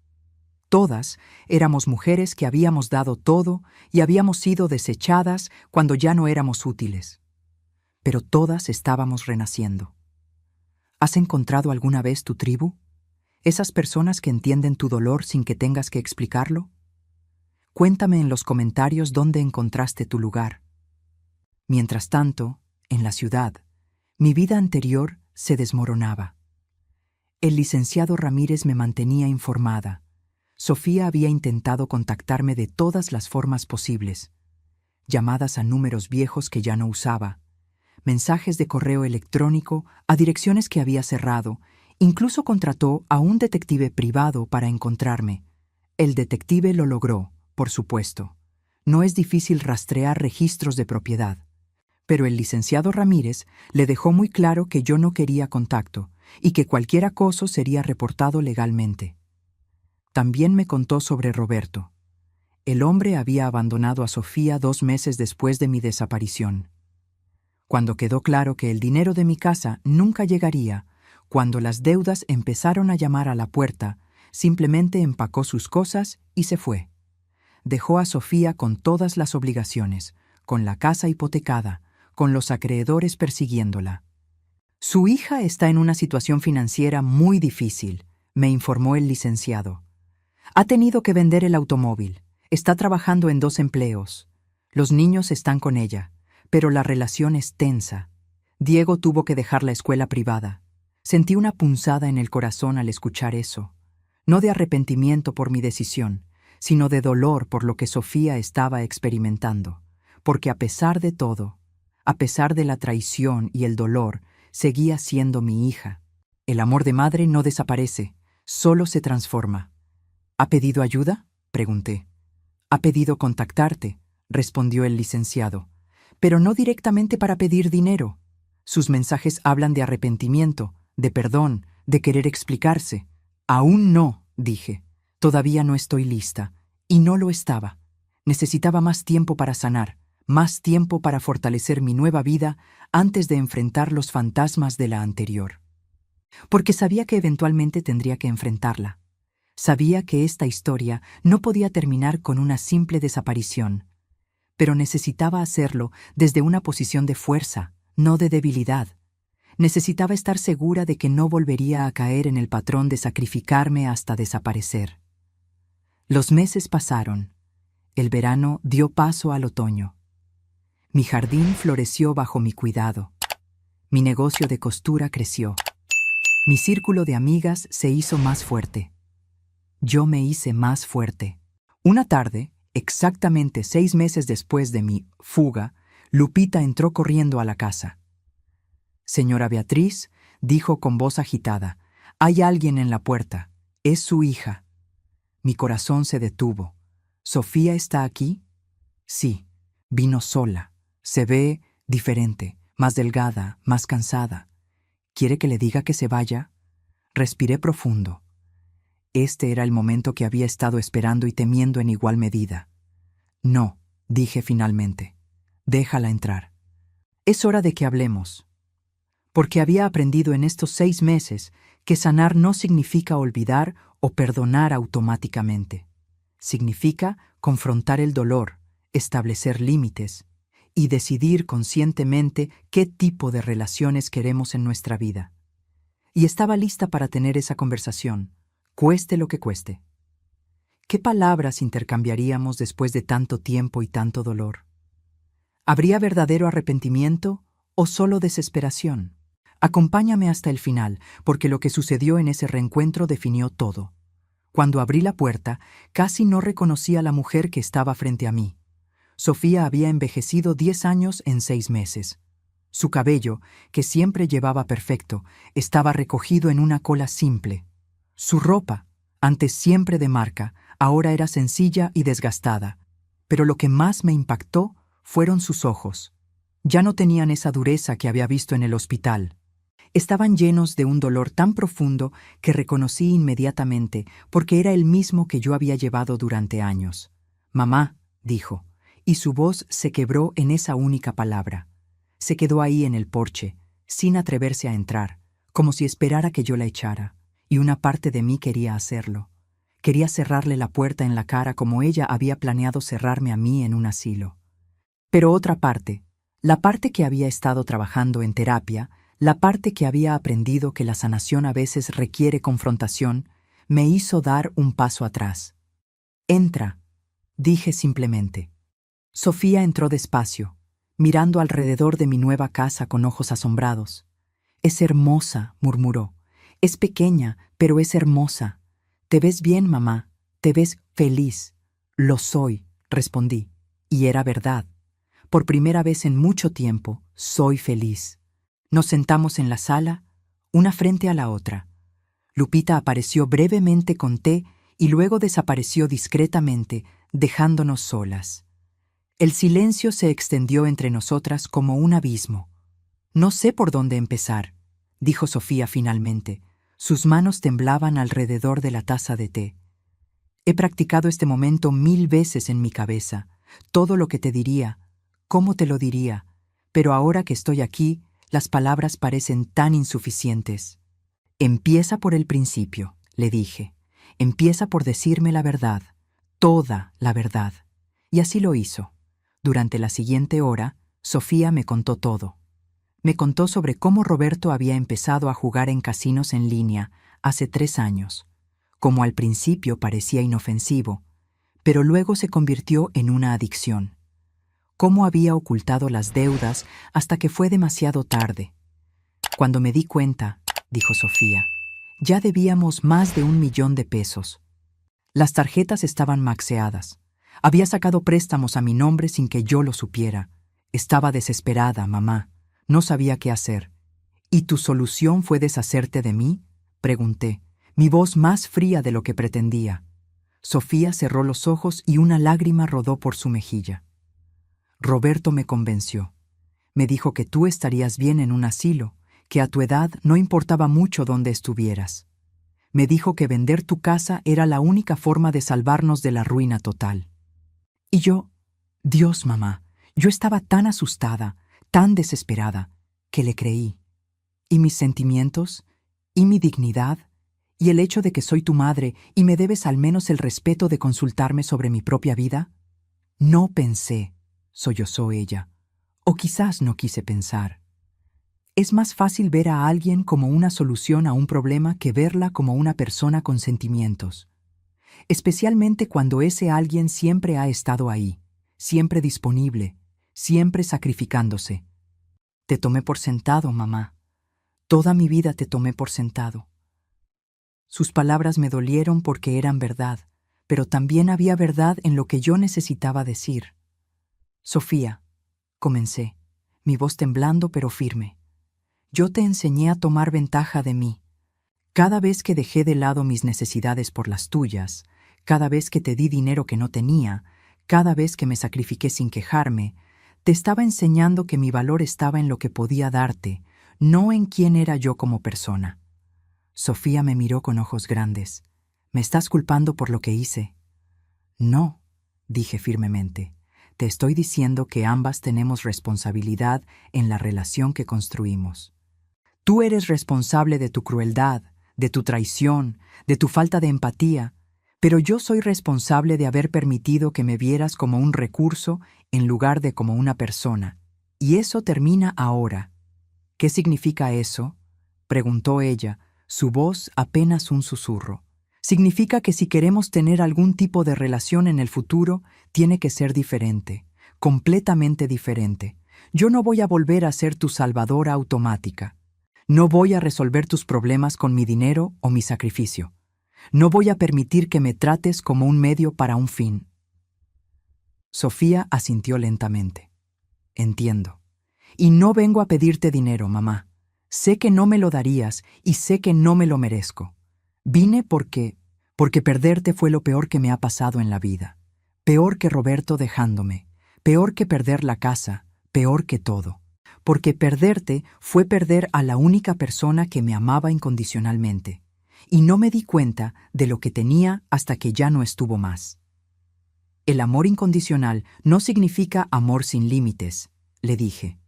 Todas éramos mujeres que habíamos dado todo y habíamos sido desechadas cuando ya no éramos útiles. Pero todas estábamos renaciendo. ¿Has encontrado alguna vez tu tribu? ¿Esas personas que entienden tu dolor sin que tengas que explicarlo? Cuéntame en los comentarios dónde encontraste tu lugar. Mientras tanto, en la ciudad, mi vida anterior se desmoronaba. El licenciado Ramírez me mantenía informada. Sofía había intentado contactarme de todas las formas posibles. Llamadas a números viejos que ya no usaba, mensajes de correo electrónico a direcciones que había cerrado, incluso contrató a un detective privado para encontrarme. El detective lo logró, por supuesto. No es difícil rastrear registros de propiedad. Pero el licenciado Ramírez le dejó muy claro que yo no quería contacto y que cualquier acoso sería reportado legalmente. También me contó sobre Roberto. El hombre había abandonado a Sofía 2 meses después de mi desaparición. Cuando quedó claro que el dinero de mi casa nunca llegaría, cuando las deudas empezaron a llamar a la puerta, simplemente empacó sus cosas y se fue. Dejó a Sofía con todas las obligaciones, con la casa hipotecada, con los acreedores persiguiéndola. Su hija está en una situación financiera muy difícil, me informó el licenciado. Ha tenido que vender el automóvil. Está trabajando en 2 empleos. Los niños están con ella, pero la relación es tensa. Diego tuvo que dejar la escuela privada. Sentí una punzada en el corazón al escuchar eso. No de arrepentimiento por mi decisión, sino de dolor por lo que Sofía estaba experimentando. Porque a pesar de todo, a pesar de la traición y el dolor, seguía siendo mi hija. El amor de madre no desaparece, solo se transforma. ¿Ha pedido ayuda?, pregunté. «Ha pedido contactarte», respondió el licenciado, «pero no directamente para pedir dinero. Sus mensajes hablan de arrepentimiento, de perdón, de querer explicarse. Aún no, dije. Todavía no estoy lista. Y no lo estaba. Necesitaba más tiempo para sanar, más tiempo para fortalecer mi nueva vida antes de enfrentar los fantasmas de la anterior. Porque sabía que eventualmente tendría que enfrentarla. Sabía que esta historia no podía terminar con una simple desaparición, pero necesitaba hacerlo desde una posición de fuerza, no de debilidad. Necesitaba estar segura de que no volvería a caer en el patrón de sacrificarme hasta desaparecer. Los meses pasaron. El verano dio paso al otoño. Mi jardín floreció bajo mi cuidado. Mi negocio de costura creció. Mi círculo de amigas se hizo más fuerte. Yo me hice más fuerte. Una tarde, exactamente 6 meses después de mi fuga, Lupita entró corriendo a la casa. «Señora Beatriz», dijo con voz agitada, «hay alguien en la puerta. Es su hija». Mi corazón se detuvo. «¿Sofía está aquí?» «Sí, vino sola. Se ve diferente, más delgada, más cansada. ¿Quiere que le diga que se vaya?» Respiré profundo. Este era el momento que había estado esperando y temiendo en igual medida. «No», dije finalmente. «Déjala entrar. Es hora de que hablemos». Porque había aprendido en estos 6 meses que sanar no significa olvidar o perdonar automáticamente. Significa confrontar el dolor, establecer límites y decidir conscientemente qué tipo de relaciones queremos en nuestra vida. Y estaba lista para tener esa conversación, cueste lo que cueste. ¿Qué palabras intercambiaríamos después de tanto tiempo y tanto dolor? ¿Habría verdadero arrepentimiento o solo desesperación? Acompáñame hasta el final, porque lo que sucedió en ese reencuentro definió todo. Cuando abrí la puerta, casi no reconocí a la mujer que estaba frente a mí. Sofía había envejecido 10 años en 6 meses. Su cabello, que siempre llevaba perfecto, estaba recogido en una cola simple. Su ropa, antes siempre de marca, ahora era sencilla y desgastada. Pero lo que más me impactó fueron sus ojos. Ya no tenían esa dureza que había visto en el hospital. Estaban llenos de un dolor tan profundo que reconocí inmediatamente porque era el mismo que yo había llevado durante años. «Mamá», dijo, y su voz se quebró en esa única palabra. Se quedó ahí en el porche, sin atreverse a entrar, como si esperara que yo la echara, y una parte de mí quería hacerlo. Quería cerrarle la puerta en la cara como ella había planeado cerrarme a mí en un asilo. Pero otra parte, la parte que había estado trabajando en terapia, la parte que había aprendido que la sanación a veces requiere confrontación, me hizo dar un paso atrás. «Entra», dije simplemente. Sofía entró despacio, mirando alrededor de mi nueva casa con ojos asombrados. «Es hermosa», murmuró. «Es pequeña, pero es hermosa. Te ves bien, mamá. Te ves feliz». «Lo soy», respondí. Y era verdad. Por primera vez en mucho tiempo, soy feliz. Nos sentamos en la sala, una frente a la otra. Lupita apareció brevemente con té y luego desapareció discretamente, dejándonos solas. El silencio se extendió entre nosotras como un abismo. «No sé por dónde empezar», dijo Sofía finalmente. Sus manos temblaban alrededor de la taza de té. «He practicado este momento 1000 veces en mi cabeza. Todo lo que te diría, cómo te lo diría, pero ahora que estoy aquí, las palabras parecen tan insuficientes». «Empieza por el principio», le dije. «Empieza por decirme la verdad, toda la verdad». Y así lo hizo. Durante la siguiente hora, Sofía me contó todo. Me contó sobre cómo Roberto había empezado a jugar en casinos en línea hace 3 años, cómo al principio parecía inofensivo, pero luego se convirtió en una adicción. Cómo había ocultado las deudas hasta que fue demasiado tarde. «Cuando me di cuenta», dijo Sofía, «ya debíamos más de 1 millón de pesos. Las tarjetas estaban maxeadas. Había sacado préstamos a mi nombre sin que yo lo supiera. Estaba desesperada, mamá. No sabía qué hacer». «¿Y tu solución fue deshacerte de mí?», pregunté, mi voz más fría de lo que pretendía. Sofía cerró los ojos y una lágrima rodó por su mejilla. «Roberto me convenció. Me dijo que tú estarías bien en un asilo, que a tu edad no importaba mucho dónde estuvieras. Me dijo que vender tu casa era la única forma de salvarnos de la ruina total. Y yo, Dios, mamá, yo estaba tan asustada, tan desesperada, que le creí. ¿Y mis sentimientos? ¿Y mi dignidad? ¿Y el hecho de que soy tu madre y me debes al menos el respeto de consultarme sobre mi propia vida? No pensé, sollozó ella. O quizás no quise pensar. Es más fácil ver a alguien como una solución a un problema que verla como una persona con sentimientos. Especialmente cuando ese alguien siempre ha estado ahí, siempre disponible, siempre sacrificándose. Te tomé por sentado, mamá. Toda mi vida te tomé por sentado. Sus palabras me dolieron porque eran verdad, pero también había verdad en lo que yo necesitaba decir. Sofía, comencé, mi voz temblando pero firme. Yo te enseñé a tomar ventaja de mí. Cada vez que dejé de lado mis necesidades por las tuyas, cada vez que te di dinero que no tenía, cada vez que me sacrifiqué sin quejarme, te estaba enseñando que mi valor estaba en lo que podía darte, no en quién era yo como persona. Sofía me miró con ojos grandes. ¿Me estás culpando por lo que hice? No, dije firmemente. Te estoy diciendo que ambas tenemos responsabilidad en la relación que construimos. Tú eres responsable de tu crueldad, de tu traición, de tu falta de empatía, pero yo soy responsable de haber permitido que me vieras como un recurso en lugar de como una persona. Y eso termina ahora. ¿Qué significa eso?, preguntó ella, su voz apenas un susurro. Significa que si queremos tener algún tipo de relación en el futuro, tiene que ser diferente, completamente diferente. Yo no voy a volver a ser tu salvadora automática. No voy a resolver tus problemas con mi dinero o mi sacrificio. No voy a permitir que me trates como un medio para un fin. Sofía asintió lentamente. Entiendo. Y no vengo a pedirte dinero, mamá. Sé que no me lo darías y sé que no me lo merezco. Vine porque perderte fue lo peor que me ha pasado en la vida. Peor que Roberto dejándome. Peor que perder la casa. Peor que todo. Porque perderte fue perder a la única persona que me amaba incondicionalmente. Y no me di cuenta de lo que tenía hasta que ya no estuvo más. El amor incondicional no significa amor sin límites, le dije.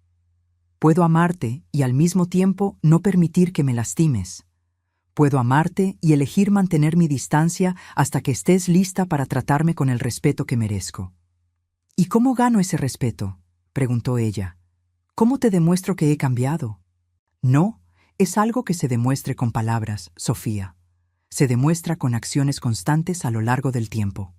Puedo amarte y al mismo tiempo no permitir que me lastimes. Puedo amarte y elegir mantener mi distancia hasta que estés lista para tratarme con el respeto que merezco. ¿Y cómo gano ese respeto?, preguntó ella. ¿Cómo te demuestro que he cambiado? No, es algo que se demuestre con palabras, Sofía. Se demuestra con acciones constantes a lo largo del tiempo.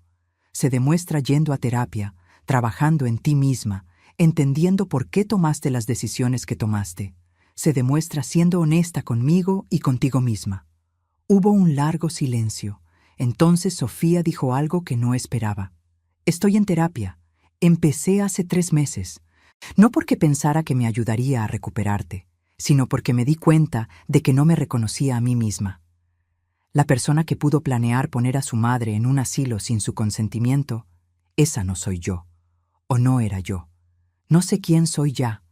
Se demuestra yendo a terapia, trabajando en ti misma, entendiendo por qué tomaste las decisiones que tomaste. Se demuestra siendo honesta conmigo y contigo misma. Hubo un largo silencio. Entonces Sofía dijo algo que no esperaba. Estoy en terapia. Empecé hace 3 meses. No porque pensara que me ayudaría a recuperarte, sino porque me di cuenta de que no me reconocía a mí misma. La persona que pudo planear poner a su madre en un asilo sin su consentimiento, esa no soy yo, o no era yo. No sé quién soy ya.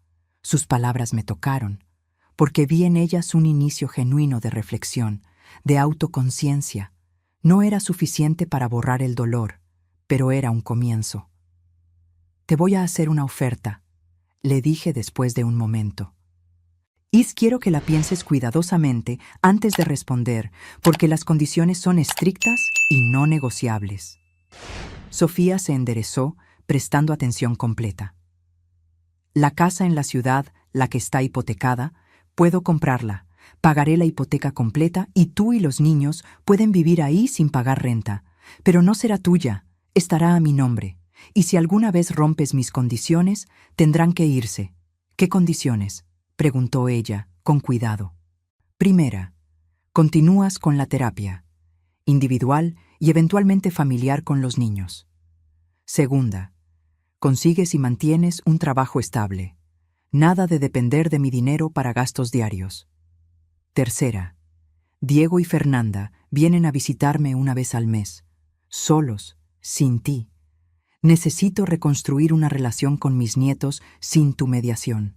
Sus palabras me tocaron, porque vi en ellas un inicio genuino de reflexión, de autoconciencia. No era suficiente para borrar el dolor, pero era un comienzo. Te voy a hacer una oferta, le dije después de un momento. Y quiero que la pienses cuidadosamente antes de responder, porque las condiciones son estrictas y no negociables. Sofía se enderezó, prestando atención completa. La casa en la ciudad, la que está hipotecada, puedo comprarla, pagaré la hipoteca completa y tú y los niños pueden vivir ahí sin pagar renta, pero no será tuya, estará a mi nombre. Y si alguna vez rompes mis condiciones, tendrán que irse. ¿Qué condiciones?, preguntó ella, con cuidado. Primera, continúas con la terapia, individual y eventualmente familiar con los niños. Segunda, consigues y mantienes un trabajo estable. Nada de depender de mi dinero para gastos diarios. Tercera, Diego y Fernanda vienen a visitarme una vez al mes, solos, sin ti. Necesito reconstruir una relación con mis nietos sin tu mediación.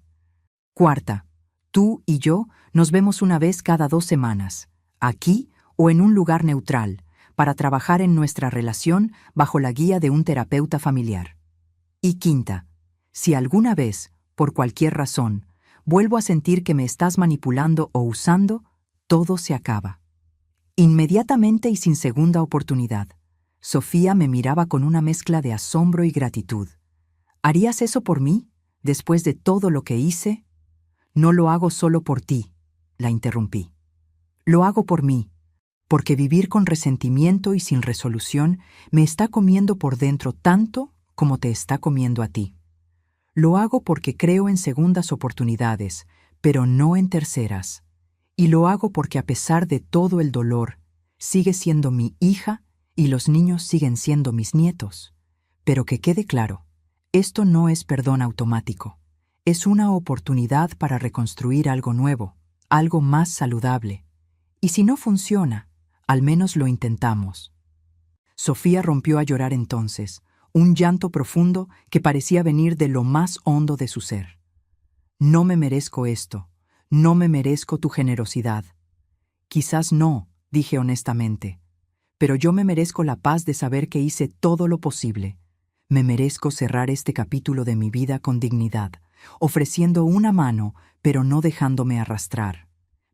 Cuarta, tú y yo nos vemos una vez cada 2 semanas, aquí o en un lugar neutral, para trabajar en nuestra relación bajo la guía de un terapeuta familiar. Y quinta, si alguna vez, por cualquier razón, vuelvo a sentir que me estás manipulando o usando, todo se acaba. Inmediatamente y sin segunda oportunidad, Sofía me miraba con una mezcla de asombro y gratitud. ¿Harías eso por mí, después de todo lo que hice? No lo hago solo por ti, la interrumpí. Lo hago por mí, porque vivir con resentimiento y sin resolución me está comiendo por dentro tanto como te está comiendo a ti. Lo hago porque creo en segundas oportunidades, pero no en terceras. Y lo hago porque a pesar de todo el dolor, sigue siendo mi hija y los niños siguen siendo mis nietos. Pero que quede claro, esto no es perdón automático. Es una oportunidad para reconstruir algo nuevo, algo más saludable. Y si no funciona, al menos lo intentamos. Sofía rompió a llorar entonces, un llanto profundo que parecía venir de lo más hondo de su ser. No me merezco esto, no me merezco tu generosidad. Quizás no, dije honestamente, pero yo me merezco la paz de saber que hice todo lo posible. Me merezco cerrar este capítulo de mi vida con dignidad, ofreciendo una mano, pero no dejándome arrastrar.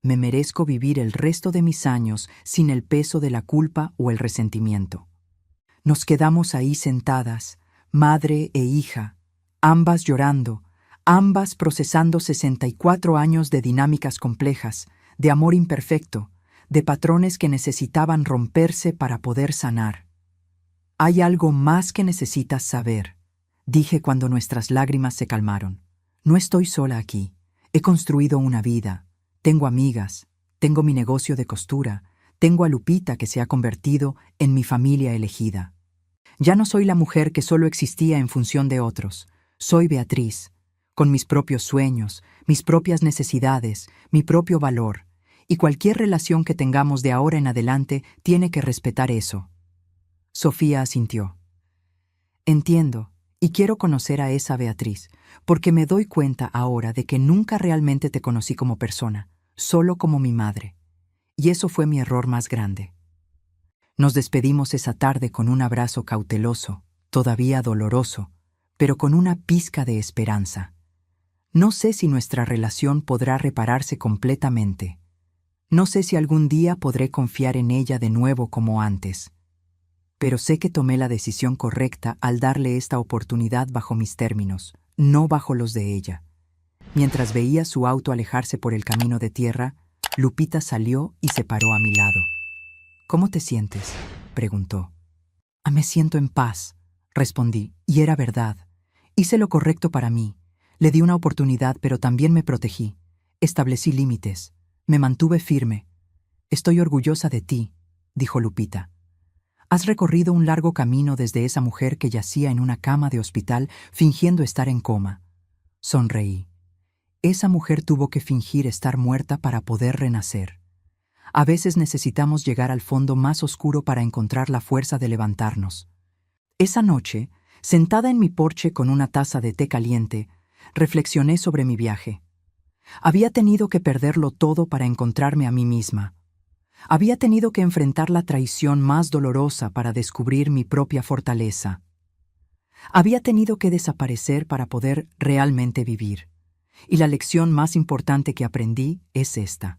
Me merezco vivir el resto de mis años sin el peso de la culpa o el resentimiento. Nos quedamos ahí sentadas, madre e hija, ambas llorando, ambas procesando 64 años de dinámicas complejas, de amor imperfecto, de patrones que necesitaban romperse para poder sanar. Hay algo más que necesitas saber, dije cuando nuestras lágrimas se calmaron. No estoy sola aquí. He construido una vida. Tengo amigas. Tengo mi negocio de costura. Tengo a Lupita que se ha convertido en mi familia elegida. Ya no soy la mujer que solo existía en función de otros. Soy Beatriz, con mis propios sueños, mis propias necesidades, mi propio valor. Y cualquier relación que tengamos de ahora en adelante tiene que respetar eso. Sofía asintió. Entiendo, y quiero conocer a esa Beatriz, porque me doy cuenta ahora de que nunca realmente te conocí como persona, solo como mi madre. Y eso fue mi error más grande. Nos despedimos esa tarde con un abrazo cauteloso, todavía doloroso, pero con una pizca de esperanza. No sé si nuestra relación podrá repararse completamente. No sé si algún día podré confiar en ella de nuevo como antes. Pero sé que tomé la decisión correcta al darle esta oportunidad bajo mis términos, no bajo los de ella. Mientras veía su auto alejarse por el camino de tierra, Lupita salió y se paró a mi lado. ¿Cómo te sientes?, preguntó. Me siento en paz, respondí, y era verdad. Hice lo correcto para mí. Le di una oportunidad, pero también me protegí. Establecí límites. Me mantuve firme. Estoy orgullosa de ti, dijo Lupita. Has recorrido un largo camino desde esa mujer que yacía en una cama de hospital fingiendo estar en coma. Sonreí. Esa mujer tuvo que fingir estar muerta para poder renacer. A veces necesitamos llegar al fondo más oscuro para encontrar la fuerza de levantarnos. Esa noche, sentada en mi porche con una taza de té caliente, reflexioné sobre mi viaje. Había tenido que perderlo todo para encontrarme a mí misma. Había tenido que enfrentar la traición más dolorosa para descubrir mi propia fortaleza. Había tenido que desaparecer para poder realmente vivir. Y la lección más importante que aprendí es esta.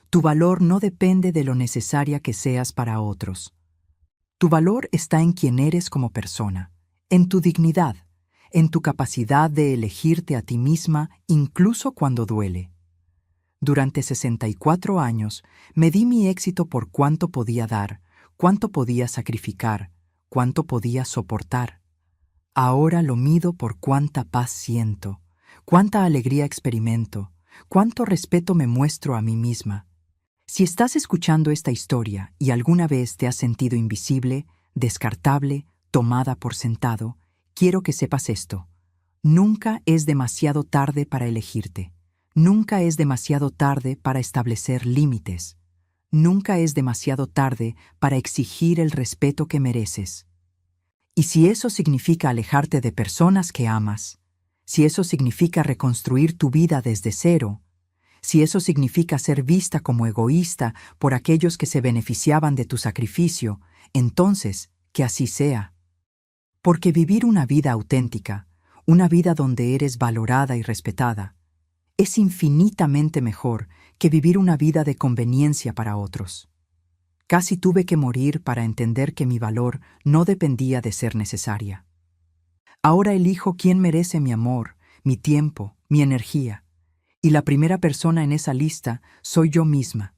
Tu valor no depende de lo necesaria que seas para otros. Tu valor está en quién eres como persona, en tu dignidad, en tu capacidad de elegirte a ti misma incluso cuando duele. Durante 64 años me di mi éxito por cuánto podía dar, cuánto podía sacrificar, cuánto podía soportar. Ahora lo mido por cuánta paz siento, cuánta alegría experimento, cuánto respeto me muestro a mí misma. Si estás escuchando esta historia y alguna vez te has sentido invisible, descartable, tomada por sentado, quiero que sepas esto. Nunca es demasiado tarde para elegirte. Nunca es demasiado tarde para establecer límites. Nunca es demasiado tarde para exigir el respeto que mereces. Y si eso significa alejarte de personas que amas, si eso significa reconstruir tu vida desde cero, si eso significa ser vista como egoísta por aquellos que se beneficiaban de tu sacrificio, entonces, que así sea. Porque vivir una vida auténtica, una vida donde eres valorada y respetada, es infinitamente mejor que vivir una vida de conveniencia para otros. Casi tuve que morir para entender que mi valor no dependía de ser necesaria. Ahora elijo quién merece mi amor, mi tiempo, mi energía. Y la primera persona en esa lista soy yo misma,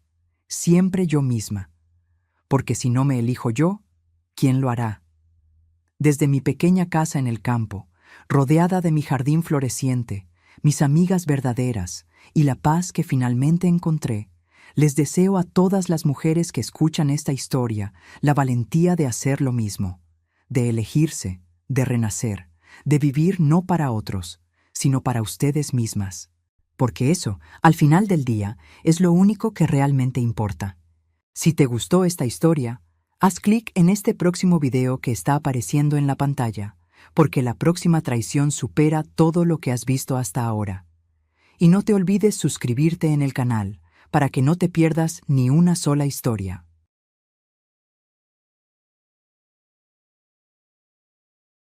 siempre yo misma. Porque si no me elijo yo, ¿quién lo hará? Desde mi pequeña casa en el campo, rodeada de mi jardín floreciente, mis amigas verdaderas y la paz que finalmente encontré, les deseo a todas las mujeres que escuchan esta historia la valentía de hacer lo mismo, de elegirse, de renacer, de vivir no para otros, sino para ustedes mismas. Porque eso, al final del día, es lo único que realmente importa. Si te gustó esta historia, haz clic en este próximo video que está apareciendo en la pantalla, porque la próxima traición supera todo lo que has visto hasta ahora. Y no te olvides suscribirte en el canal, para que no te pierdas ni una sola historia.